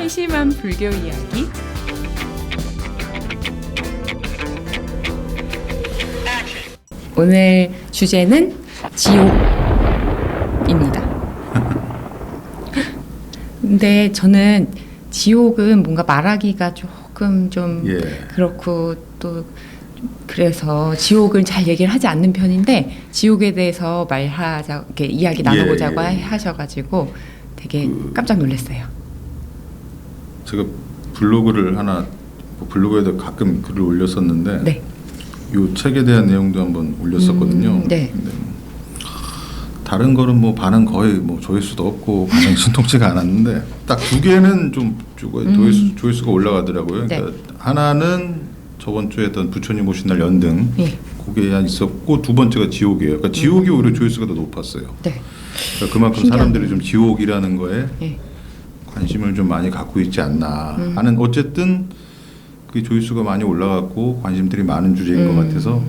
심심한 불교 이야기. 오늘 주제는 지옥입니다. 근데 저는 지옥은 뭔가 말하기가 조금 좀 그렇고 또 그래서 지옥을 잘 얘기를 하지 않는 편인데 지옥에 대해서 말하자 이렇게 이야기 나눠보자고 하셔가지고 되게 깜짝 놀랐어요. 제가 블로그를 하나 블로그에도 가끔 글을 올렸었는데 네. 이 책에 대한 내용도 한번 올렸었거든요. 네. 근데 다른 거는 뭐 반응 거의 뭐 조회수도 없고 반응 신통치가 않았는데 딱 두 개는 좀 조회수가 올라가더라고요. 네. 그러니까 하나는 저번 주에 했던 부처님 오신 날 연등 그게 있었고 두 번째가 지옥이에요. 그러니까 지옥이 오히려 조회수가 더 높았어요. 네. 그러니까 그만큼 신기하네요. 사람들이 좀 지옥이라는 거에 관심을 좀 많이 갖고 있지 않나 하는 어쨌든 그 조회수가 많이 올라갔고 관심들이 많은 주제인 것 같아서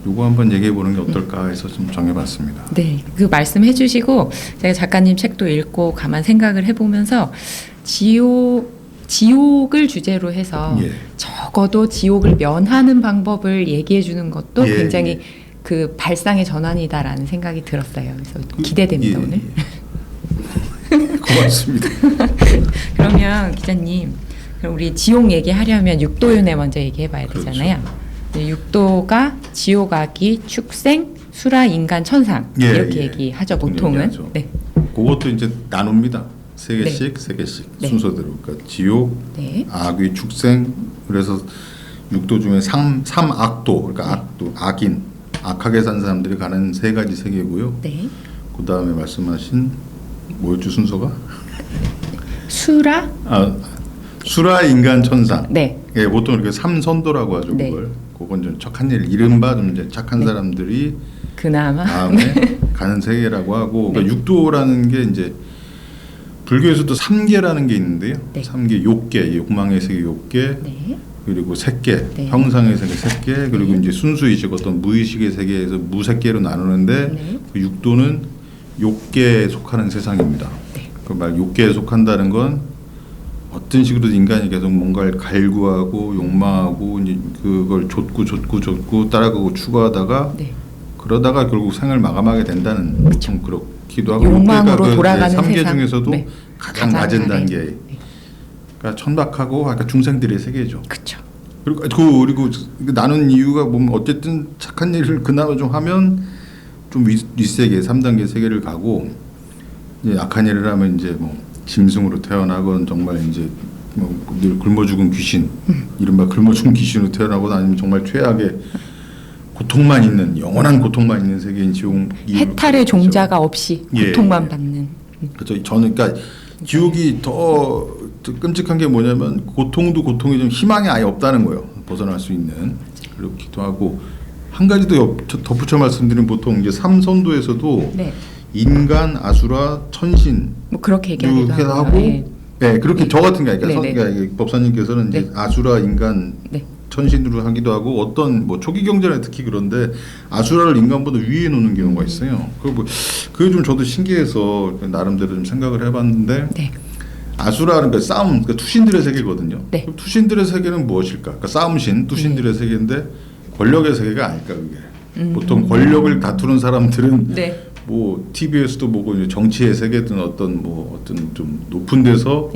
요거 한번 얘기해 보는 게 어떨까 해서 좀 정해봤습니다. 네, 그 말씀해 주시고 제가 작가님 책도 읽고 가만 생각을 해보면서 지옥을 주제로 해서 적어도 지옥을 면하는 방법을 얘기해 주는 것도 굉장히 그 발상의 전환이다라는 생각이 들었어요. 그래서 기대됩니다 오늘. 고맙습니다. 그러면 기자님, 그럼 우리 지옥 얘기하려면 육도윤회 먼저 얘기해봐야 되잖아요. 그렇죠. 육도가 지옥, 아기, 축생, 수라, 인간, 천상 이렇게 얘기하죠 보통은. 네. 그것도 이제 나눕니다. 세 개씩 순서대로. 그러니까 지옥, 아귀, 축생. 그래서 육도 중에 삼악도, 그러니까 악도, 악인, 악하게 산 사람들이 가는 세 가지 세계고요. 그 다음에 말씀하신 뭐였죠 순서가? 수라? 수라, 인간, 천상. 예, 보통 이렇게 삼선도라고 하죠. 그걸. 그건 좀 착한 일, 이른바 좀 이제 착한 사람들이 그나마 다음에 가는 세계라고 하고, 그러니까 육도라는 게 이제 불교에서도 3계라는 게 있는데요. 3계, 욕계, 욕망의 세계 욕계, 그리고 색계, 형상의 세계 색계, 그리고 이제 순수의식 어떤 무의식의 세계에서 무색계로 나누는데 그 육도는 욕계에 속하는 세상입니다. 그 말 욕계에 속한다는 건 어떤 식으로 인간이 계속 뭔가를 갈구하고 욕망하고 이제 그걸 좇고 따라가고 추구하다가 그러다가 결국 생을 마감하게 된다는 좀 그렇기도 하고 욕망으로 돌아가는 3계 세상. 중에서도 가장 낮은 단계. 그러니까 천박하고 아까 중생들의 세계죠. 그렇죠. 그리고 나눈 이유가 보면 어쨌든 착한 일을 그나마 좀 하면 좀 윗세계 3단계 세계를 가고 이제 악한 일을 하면 이제 뭐 짐승으로 태어나건 정말 이제 뭐 늘 굶어 죽은 귀신, 이른바 굶어 죽은 귀신으로 태어나거나 아니면 정말 최악의 고통만 있는 영원한 고통만 있는 세계인 지옥. 해탈의 종자가 없이 고통만 받는. 그렇죠. 저는 그러니까 지옥이 더 끔찍한 게 뭐냐면 고통도 고통이 좀 희망이 아예 없다는 거예요. 벗어날 수 있는. 그렇기도 하고 한 가지 더 덧붙여 말씀드리면 보통 이제 삼선도에서도 인간, 아수라, 천신 뭐 그렇게 얘기하기도 하고. 그렇게 저 같은 게 그러니까 법사님께서는 이제 아수라, 인간, 천신으로 하기도 하고 어떤 뭐 초기 경전에 특히 그런데 아수라를 인간보다 위에 놓는 경우가 있어요. 그게 좀 저도 신기해서 나름대로 좀 생각을 해봤는데 아수라는 그 싸움, 그 투신들의 세계거든요. 투신들의 세계는 무엇일까? 그러니까 싸움신, 투신들의 세계인데 권력의 세계가 아닐까 그게. 보통 권력을 다투는 사람들은 뭐 TV에서도 보고 이제 정치의 세계든 어떤 좀 높은 데서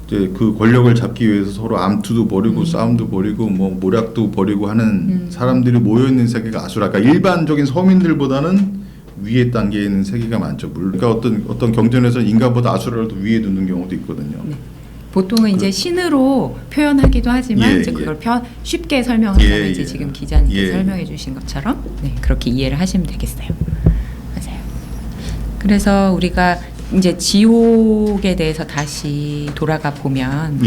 이제 그 권력을 잡기 위해서 서로 암투도 벌이고 싸움도 벌이고 뭐 모략도 벌이고 하는 사람들이 모여 있는 세계가 아수라. 그러니까 일반적인 서민들보다는 위에 단계에 있는 세계가 많죠. 그러니까 어떤 경전에서 인간보다 아수라를 더 위에 두는 경우도 있거든요. 보통은 이제 신으로 표현하기도 하지만 이제 그걸 쉽게 설명하자면 이제 지금 기자님께서 설명해 주신 것처럼 그렇게 이해를 하시면 되겠어요. 맞아요. 그래서 우리가 이제 지옥에 대해서 다시 돌아가 보면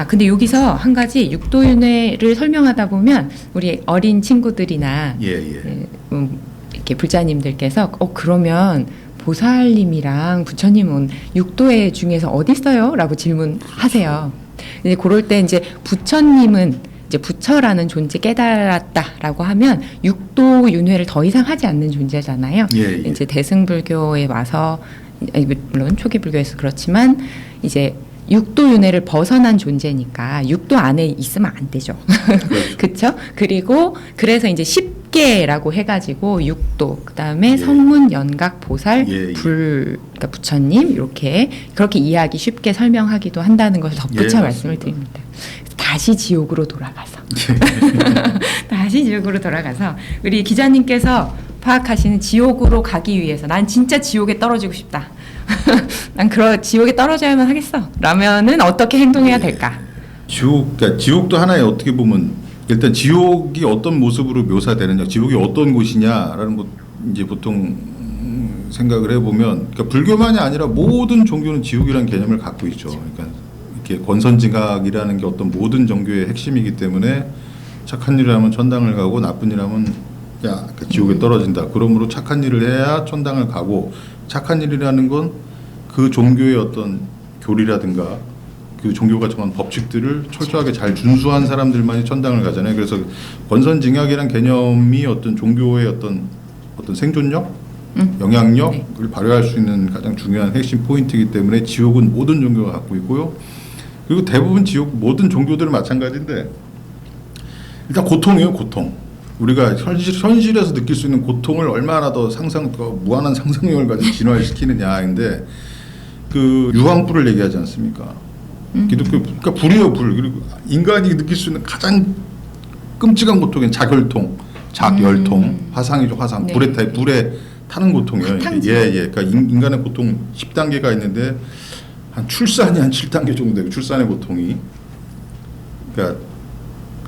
근데 여기서 한 가지 육도윤회를 설명하다 보면 우리 어린 친구들이나 이렇게 불자님들께서 그러면 보살님이랑 부처님은 육도회 중에서 어디 있어요? 라고 질문하세요. 이제 그럴 때 이제 부처님은 이제 부처라는 존재 깨달았다라고 하면 육도 윤회를 더 이상 하지 않는 존재잖아요. 이제 대승불교에 와서 물론 초기 불교에서 그렇지만 이제 육도 윤회를 벗어난 존재니까 육도 안에 있으면 안 되죠. 그렇죠. 그렇죠? 그리고 그래서 이제 10개라고 해가지고 육도, 그다음에 예. 성문, 연각, 보살, 예, 예. 그러니까 부처님 이렇게 그렇게 이해하기 쉽게 설명하기도 한다는 것을 덧붙여 예, 말씀을 드립니다. 다시 지옥으로 돌아가서 다시 지옥으로 돌아가서 우리 기자님께서 파악하시는 지옥으로 가기 위해서 난 진짜 지옥에 떨어지고 싶다. 난 지옥에 떨어져야만 하겠어. 라면은 어떻게 행동해야 될까? 그러니까 지옥도 하나의 어떻게 보면 일단 지옥이 어떤 모습으로 묘사되느냐, 지옥이 어떤 곳이냐라는 것 이제 보통 생각을 해보면, 그러니까 불교만이 아니라 모든 종교는 지옥이라는 개념을 갖고 있죠. 그러니까 이렇게 권선징악이라는 게 어떤 모든 종교의 핵심이기 때문에 착한 일을 하면 천당을 가고 나쁜 일을 하면 지옥에 떨어진다. 그러므로 착한 일을 해야 천당을 가고, 착한 일이라는 건 그 종교의 어떤 교리라든가 그 종교가 정한 법칙들을 철저하게 잘 준수한 사람들만이 천당을 가잖아요. 그래서 권선징악이란 개념이 어떤 종교의 어떤 생존력, 영향력을 발휘할 수 있는 가장 중요한 핵심 포인트이기 때문에 지옥은 모든 종교가 갖고 있고요. 그리고 대부분 모든 종교들은 마찬가지인데, 일단 고통이에요. 고통. 우리가 현실에서 느낄 수 있는 고통을 얼마나 더 무한한 상상력을 가지고 진화시키느냐인데, 그 유황불을 얘기하지 않습니까? 기독교, 그러니까 불이에요, 불. 그리고 인간이 느낄 수 있는 가장 끔찍한 고통은 작열통, 작열통, 화상이죠, 화상. 네. 불에 타는 고통이에요. 예. 그러니까 인간의 고통 10단계가 있는데 한 출산이 한 7단계 정도 되고, 출산의 고통이. 그러니까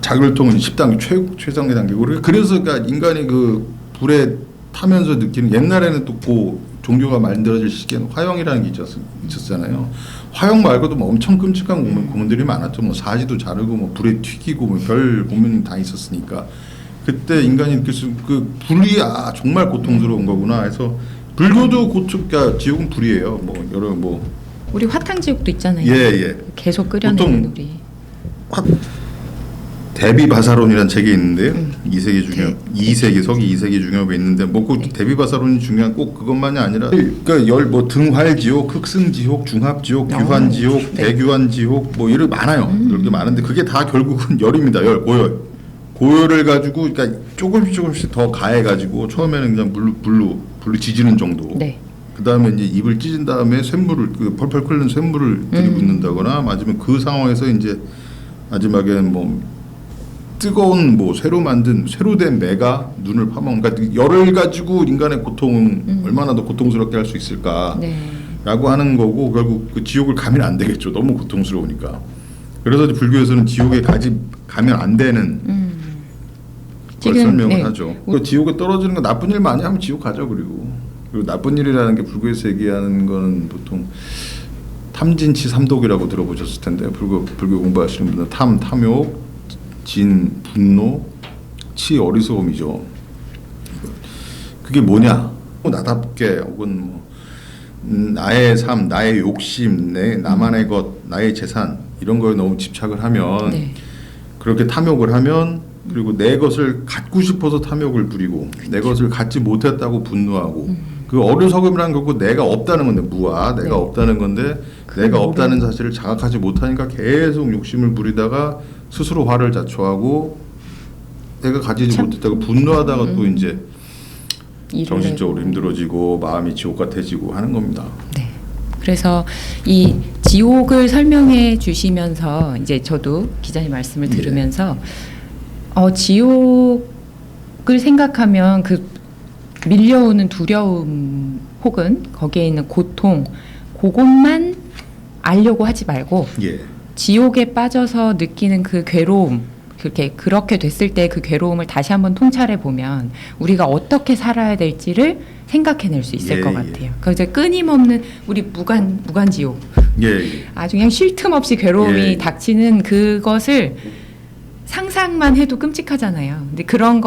작열통은 10단계 최상의 단계고, 그래서 그러니까 인간이 그 불에 타면서 느끼는, 옛날에는 또 종교가 만들어질 시기에는 화형이라는 게 있었잖아요. 화형 말고도 뭐 엄청 끔찍한 고문들이 많았죠. 뭐 사지도 자르고 뭐 불에 튀기고 뭐 별 고문 다 있었으니까, 그때 인간이 느낄 수 그 불이 정말 고통스러운 거구나 해서, 불교도 그러니까 지옥은 불이에요. 뭐 여러 우리 화탕지옥도 있잖아요. 예. 계속 끓여내는 우리. 대비바사론이라는 책이 있는데요. 2세기 서기 2세기 중엽에 있는데, 그 대비바사론이 중요한 꼭 그것만이 아니라, 그러니까 등활지옥, 흑승지옥, 중합지옥, 규환지옥, 대규환지옥 뭐 이런 많아요. 이렇게 많은데 그게 다 결국은 열입니다. 고열을 가지고, 그러니까 조금씩 더 가해가지고 처음에는 그냥 불로 지지는 정도. 네. 그 다음에 이제 입을 찢은 다음에 쇳물을 펄펄 끓는 쇳물을 들이붓는다거나, 맞으면 그 상황에서 이제 마지막에는 뭐 뜨거운 새로 된 매가 눈을 파먹는, 그러니까 열을 가지고 인간의 고통은 얼마나 더 고통스럽게 할 수 있을까라고 하는 거고, 결국 그 지옥을 가면 안 되겠죠. 너무 고통스러우니까. 그래서 불교에서는 지옥에 가면 안 되는 걸 설명을 하죠. 그 지옥에 떨어지는 거 나쁜 일 많이 하면 지옥 가죠. 그리고 나쁜 일이라는 게 불교에서 얘기하는 거는 보통 탐진치 삼독이라고 들어보셨을 텐데, 불교 공부하시는 분들은 탐욕, 진, 분노, 치, 어리석음이죠. 그게 뭐냐? 나답게, 혹은 나의 삶, 나의 욕심, 나만의 것, 나의 재산, 이런 거에 너무 집착을 하면, 그렇게 탐욕을 하면, 그리고 내 것을 갖고 싶어서 탐욕을 부리고, 내 것을 갖지 못했다고 분노하고, 그 어리석음이라는 거고 내가 없다는 건데, 내가 없다는 건데, 내가 없다는 사실을 자각하지 못하니까 계속 욕심을 부리다가 스스로 화를 자초하고, 내가 가지지 못했다고 분노하다가 또 이제 정신적으로 힘들어지고 마음이 지옥 같아지고 하는 겁니다. 네. 그래서 이 지옥을 설명해 주시면서 이제 저도 기자님 말씀을 들으면서 지옥을 생각하면 그 밀려오는 두려움 혹은 거기에 있는 고통, 그것만 알려고 하지 말고 지옥에 빠져서 느끼는 그 괴로움, 그렇게 됐을 때 그 괴로움을 다시 한번 통찰해 보면 우리가 어떻게 살아야 될지를 생각해낼 수 있을 것 같아요. 그래서 끊임없는 우리 무간지옥, 아주 그냥 쉴 틈 없이 괴로움이 닥치는 그것을 상상만 해도 끔찍하잖아요. 근데 그런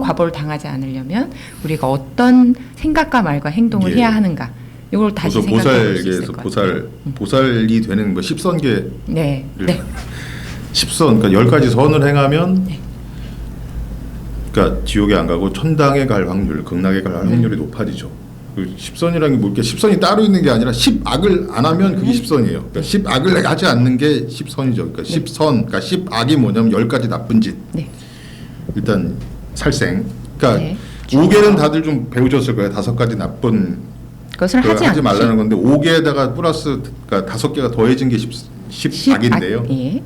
과보를 당하지 않으려면 우리가 어떤 생각과 말과 행동을 해야 하는가, 이걸 다시 생각해 볼 수 있을 것 같아요. 보살이 되는 거 10선계. 네. 10선, 그러니까 10가지 선을 행하면, 그러니까 지옥에 안 가고 천당에 갈 확률, 극락에 갈 확률이 높아지죠. 그 십선이라는 게 뭐 이렇게 십선이 따로 있는 게 아니라 십악을 안 하면 그게 십선이에요. 그러니까 십악을 하지 않는 게 십선이죠. 그러니까 십선, 그러니까 십악이 뭐냐면 10가지 나쁜 짓. 네. 일단 살생. 그러니까 네. 5개는 다들 좀 배우셨을 거예요. 5가지 나쁜 것을 하지 말라는 건데 5개에다가 플러스 그러니까 5개가 더해진 게 십악인데요. 예.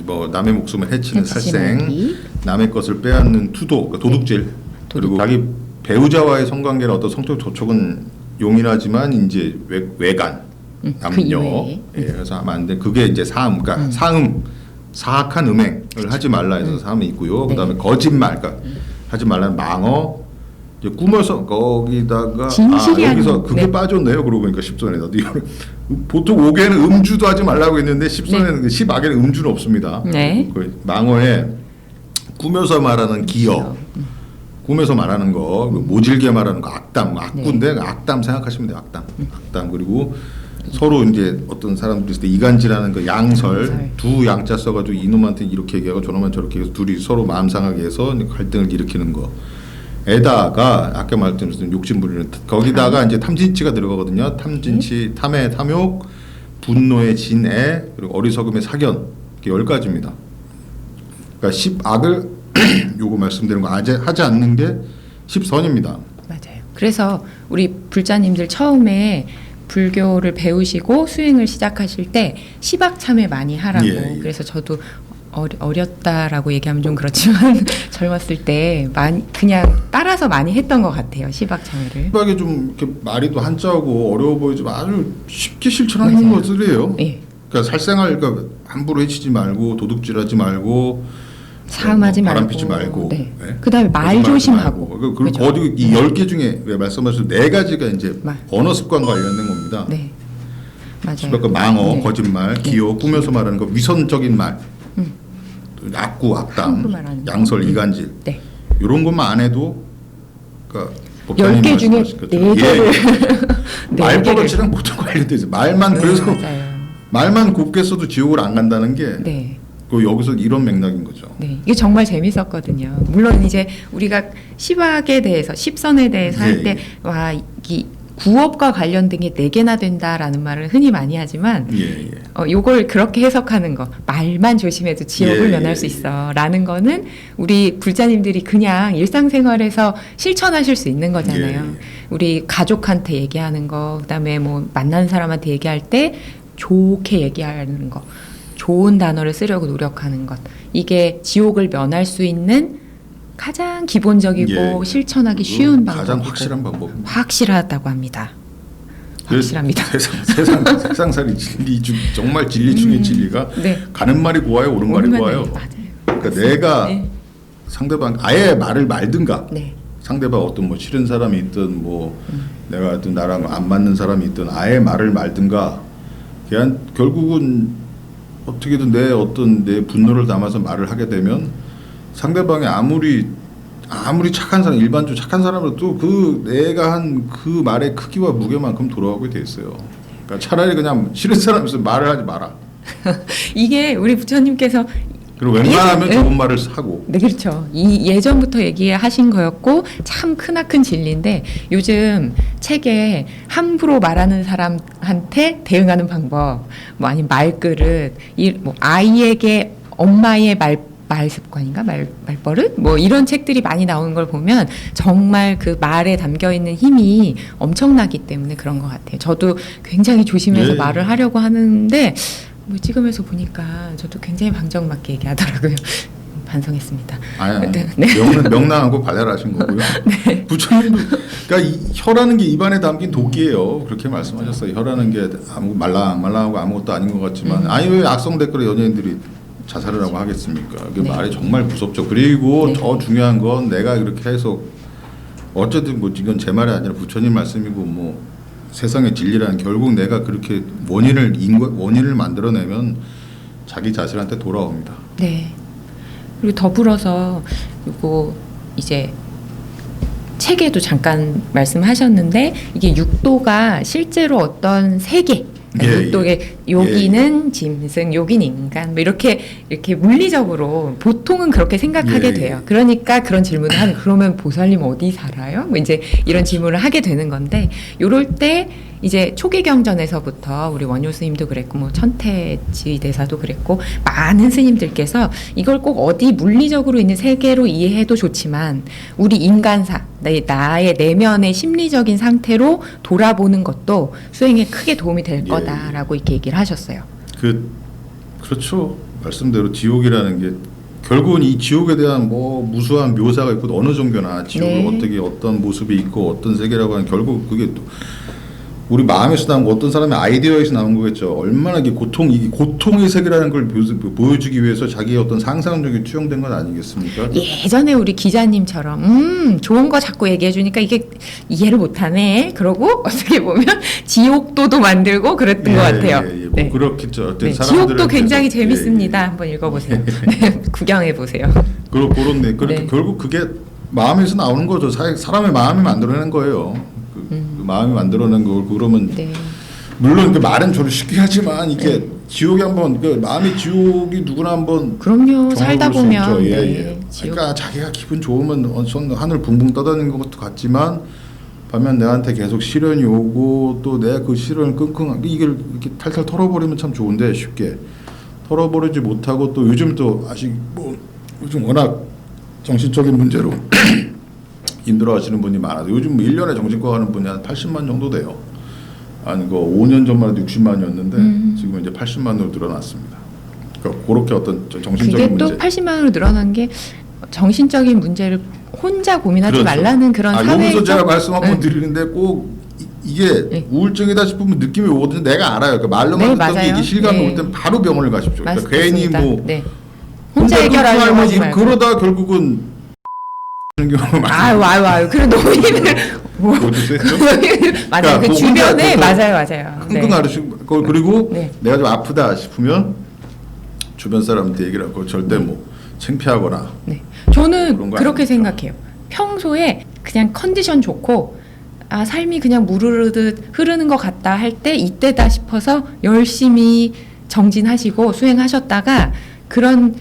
뭐 남의 목숨을 해치는 살생, 하기. 남의 것을 빼앗는 투도, 그러니까 도둑질, 그리고 자기 배우자와의 성관계나 어떤 성적 접촉은 용인하지만 이제 외간, 남녀, 그 그래서 하면 안 돼. 그게 이제 사음, 그러니까 사음, 사악한 음행을 하지 말라 해서 사음이 있고요. 그다음에 거짓말, 그러니까 하지 말라는 망어, 이제 꾸며서 거기다가 여기서 그게 빠졌네요. 그러고 보니까 십선에다 보통 5개는 음주도 하지 말라고 했는데 십선에는 십악에는 음주는 없습니다. 네. 그 망어에 꾸며서 말하는 기여. 꿈에서 말하는 거, 모질게 말하는 거, 악담, 악구인데 악담 생각하시면 돼요. 악담. 그리고 서로 이제 어떤 사람들이 있을 때 이간질하는 그 양설, 두 양자 써가지고 이놈한테 이렇게 얘기하고 저놈한테 저렇게 해서 둘이 서로 마음 상하게 해서 갈등을 일으키는 거. 에다가 아까 말씀드린 욕심 부리는 거기다가 이제 탐진치가 들어가거든요. 탐진치, 탐의 탐욕, 분노의 진애, 그리고 어리석음의 사견. 이렇게 10가지입니다. 그러니까 십악을 요거 말씀드린 거 하지 않는 게 십선입니다. 맞아요. 그래서 우리 불자님들 처음에 불교를 배우시고 수행을 시작하실 때 십악참회 많이 하라고. 그래서 저도 어렸다라고 얘기하면 좀 그렇지만 젊었을 때 그냥 따라서 많이 했던 것 같아요. 십악참회를. 십악이 좀 이렇게 말이 또 한자고 어려워 보이지만 아주 쉽게 실천하는 것들이에요. 네. 그러니까 살생할 그러니까 함부로 해치지 말고 도둑질하지 말고. 사음하지 말고, 바람 피지 말고, 네. 그다음에 말 조심하고. 그리고 거기 이 10개 중에 왜 말씀하신 4가지가 이제 언어 습관 관련된 겁니다. 네, 맞아요. 그러니까 망어, 거짓말, 기호, 꾸며서 말하는 거, 위선적인 말, 악구, 악담, 양설, 이간질, 이런 것만 안 해도, 그러니까 10개 중에 4개를 말버릇이랑 보통 관련돼 있어요. 말만 그래서 말만 곱게 써도 지옥을 안 간다는 게. 여기서 이런 맥락인 거죠. 네, 이게 정말 재밌었거든요. 물론 이제 우리가 십악에 대해서, 십선에 대해서 할 때 와, 이 구업과 관련된 게 4개나 된다라는 말을 흔히 많이 하지만 요걸 그렇게 해석하는 거, 말만 조심해도 지옥을 면할 수 있어라는 거는 우리 불자님들이 그냥 일상생활에서 실천하실 수 있는 거잖아요. 우리 가족한테 얘기하는 거, 그다음에 뭐 만나는 사람한테 얘기할 때 좋게 얘기하는 거, 좋은 단어를 쓰려고 노력하는 것, 이게 지옥을 면할 수 있는 가장 기본적이고 실천하기 쉬운 방법이고 가장 확실한 방법입니다. 확실하다고 합니다. 확실합니다. 세상살이 진리 중 정말 진리 중의 진리가 가는 말이 고와요, 오는 말이 고와요. 맞아요. 그러니까 내가 상대방 아예 말을 말든가, 상대방 어떤 뭐 싫은 사람이 있든 뭐 내가 어떤 나랑 안 맞는 사람이 있든 아예 말을 말든가, 그냥 결국은 어떻게든 내 분노를 담아서 말을 하게 되면 상대방이 아무리 착한 사람, 일반적으로 착한 사람으로도 그 내가 한 그 말의 크기와 무게만큼 돌아오게 돼 있어요. 그러니까 차라리 그냥 싫은 사람 있으면 말을 하지 마라. 이게 우리 부처님께서 그리고 웬만하면 좋은 말을 하고. 네, 그렇죠. 이 예전부터 얘기하신 거였고 참 크나큰 진리인데 요즘 책에 함부로 말하는 사람한테 대응하는 방법, 뭐 아니면 말그릇, 뭐 아이에게 엄마의 말 습관인가 말버릇 뭐 이런 책들이 많이 나오는 걸 보면 정말 그 말에 담겨 있는 힘이 엄청나기 때문에 그런 것 같아요. 저도 굉장히 조심해서 말을 하려고 하는데 뭐 찍으면서 보니까 저도 굉장히 방정맞게 얘기하더라고요. 반성했습니다. 명랑하고 발랄하신 거고요. 부처님도 그러니까 혀라는 게 입안에 담긴 도끼예요. 그렇게 말씀하셨어요. 혀라는 게 말랑하고 아무것도 아닌 것 같지만 아니 왜 악성 댓글에 연예인들이 자살을 하고 하겠습니까? 그 말이 정말 무섭죠. 그리고 더 중요한 건 내가 이렇게 해서 어쨌든 뭐 이건 제 말이 아니라 부처님 말씀이고 뭐 세상의 진리라는 결국 내가 그렇게 원인을 만들어내면 자기 자신한테 돌아옵니다. 네. 그리고 더불어서 그리고 이제 책에도 잠깐 말씀하셨는데 이게 육도가 실제로 어떤 세계 또 여기는 짐승, 여긴 인간, 뭐 이렇게 물리적으로 보통은 그렇게 생각하게 돼요. 그러니까 그런 질문을 하는. 그러면 보살님 어디 살아요? 뭐 이제 이런 질문을 하게 되는 건데, 요럴 때 이제 초기 경전에서부터 우리 원효 스님도 그랬고, 뭐 천태지 대사도 그랬고, 많은 스님들께서 이걸 꼭 어디 물리적으로 있는 세계로 이해해도 좋지만 우리 인간사, 나의 내면의 심리적인 상태로 돌아보는 것도 수행에 크게 도움이 될 거다라고 이렇게 얘기를 하셨어요. 그렇죠. 말씀대로 지옥이라는 게 결국은 이 지옥에 대한 뭐 무수한 묘사가 있고 어느 종교나 지옥을 어떻게 어떤 모습이 있고 어떤 세계라고 하는 결국 그게 또 우리 마음에서 나온 거 어떤 사람의 아이디어에서 나온 거겠죠. 얼마나 이게 고통의 세계라는 걸 보여주기 위해서 자기의 어떤 상상력이 투영된 건 아니겠습니까? 예전에 우리 기자님처럼 좋은 거 자꾸 얘기해 주니까 이게 이해를 못하네. 그러고 어떻게 보면 지옥도도 만들고 그랬던 것 같아요. 뭐 그렇겠죠. 지옥도 굉장히 재밌습니다. 한번 읽어보세요. 구경해 보세요. 그렇네. 그렇게 결국 그게 마음에서 나오는 거죠. 사람의 마음이 만들어낸 거예요. 그 마음이 만들어낸 걸 그러면 물론 그 말은 좀 쉽게 하지만 이게 지옥이 한번 그 마음의 지옥이 누구나 한번 그럼요 살다 보면 그러니까 자기가 기분 좋으면 하늘 붕붕 떠다니는 것도 같지만 반면 내한테 계속 시련이 오고 또 내가 그 시련을 끙끙 이걸 이렇게 탈탈 털어버리면 참 좋은데 쉽게 털어버리지 못하고 또 요즘 또 아직 뭐 요즘 워낙 정신적인 문제로 힘들어하시는 분이 많아서 요즘 1년에 정신과 가는 분이 한 80만 정도 돼요. 아니 그 5년 전만 해도 60만이었는데 지금 이제 80만으로 늘어났습니다. 그러니까 그렇게 어떤 정신적인 문제. 그게 또 80만으로 늘어난 게 정신적인 문제를 혼자 고민하지 말라는 그런 사회적. 여기서 제가 말씀 한번 드리는데 꼭 이게 우울증이다 싶으면 느낌이 오거든요. 내가 알아요. 그러니까 말로만 듣던 게 이게 실감이 올 때는 바로 병원을 가십시오. 그러니까 괜히 뭐 혼자 해결하려고 하지 말고. 그러다 결국은 아유, 그래 너무 힘들. 맞아요. 그 주변에 맞아요. 끙끙 앓으시고 그리고 내가 좀 아프다 싶으면 주변 사람한테 얘기를 하고 절대 뭐 창피하거나. 저는 그렇게 생각해요. 평소에 그냥 컨디션 좋고 삶이 그냥 물 흐르는 것 같다 할 때 이때다 싶어서 열심히 정진하시고 수행하셨다가 그런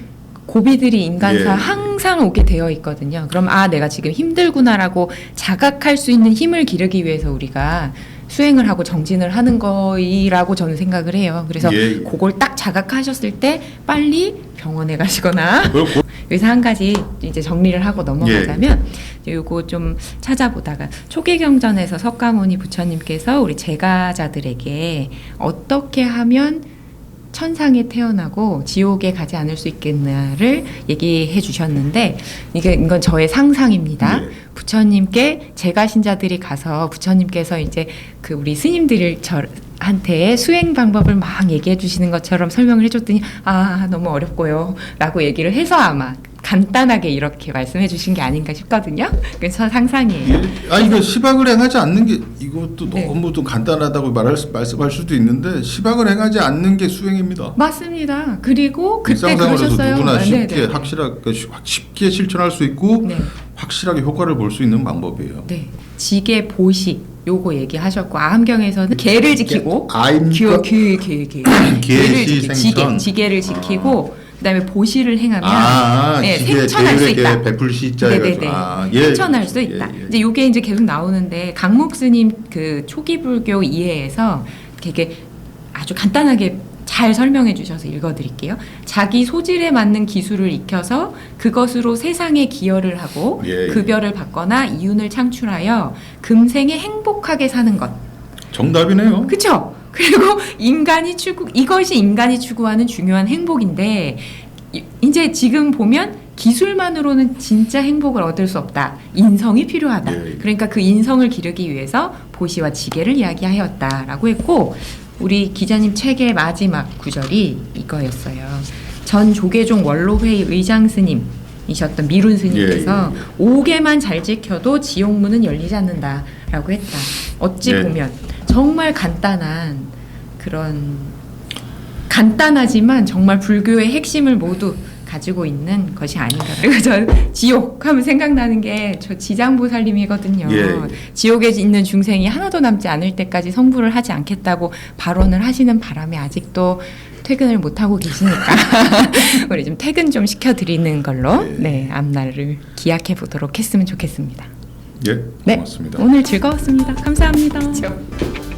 고비들이 인간사 항상 오게 되어 있거든요. 그럼 내가 지금 힘들구나라고 자각할 수 있는 힘을 기르기 위해서 우리가 수행을 하고 정진을 하는 거이라고 저는 생각을 해요. 그래서 그걸 딱 자각하셨을 때 빨리 병원에 가시거나 여기서 한 가지 이제 정리를 하고 넘어가자면 요거 좀 찾아보다가 초기 경전에서 석가모니 부처님께서 우리 제가자들에게 어떻게 하면 천상에 태어나고 지옥에 가지 않을 수 있겠나를 얘기해 주셨는데 이건 저의 상상입니다. 부처님께 제가 신자들이 가서 부처님께서 이제 그 우리 스님들한테 수행 방법을 막 얘기해 주시는 것처럼 설명을 해줬더니 너무 어렵고요 라고 얘기를 해서 아마 간단하게 이렇게 말씀해 주신 게 아닌가 싶거든요. 그래서 상상이에요. 이거 시박을 행하지 않는 게 이것도 너무 좀 간단하다고 말씀할 수도 있는데 시박을 행하지 않는 게 수행입니다. 맞습니다. 그리고 그때 일상생활에서 그러셨어요. 누구나 쉽게 실천할 수 있고 확실하게 효과를 볼 수 있는 방법이에요. 지계 보시 요거 얘기하셨고 아함경에서는 개를 지키고 지계를 지키고 그다음에 보시를 행하면 생천할 수 있다. 베풀 시자에 생천할 수 있다. 이제 요게 이제 계속 나오는데 강목 스님 그 초기 불교 이해에서 되게 아주 간단하게 잘 설명해 주셔서 읽어드릴게요. 자기 소질에 맞는 기술을 익혀서 그것으로 세상에 기여를 하고 급여를 받거나 이윤을 창출하여 금생에 행복하게 사는 것. 정답이네요. 그렇죠? 그리고 이것이 인간이 추구하는 중요한 행복인데 이제 지금 보면 기술만으로는 진짜 행복을 얻을 수 없다. 인성이 필요하다. 그러니까 그 인성을 기르기 위해서 보시와 지계를 이야기하였다라고 했고 우리 기자님 책의 마지막 구절이 이거였어요. 전 조계종 원로회의 의장 스님이셨던 미룬 스님께서 5개만 잘 지켜도 지옥문은 열리지 않는다라고 했다. 어찌 보면 정말 간단하지만 정말 불교의 핵심을 모두 가지고 있는 것이 아닌가. 그리고 저 지옥 하면 생각나는 게 저 지장보살님이거든요. 지옥에 있는 중생이 하나도 남지 않을 때까지 성불을 하지 않겠다고 발언을 하시는 바람에 아직도 퇴근을 못 하고 계시니까 우리 좀 퇴근 좀 시켜드리는 걸로 앞날을 기약해 보도록 했으면 좋겠습니다. 예, 고맙습니다. 오늘 즐거웠습니다. 감사합니다. 그쵸?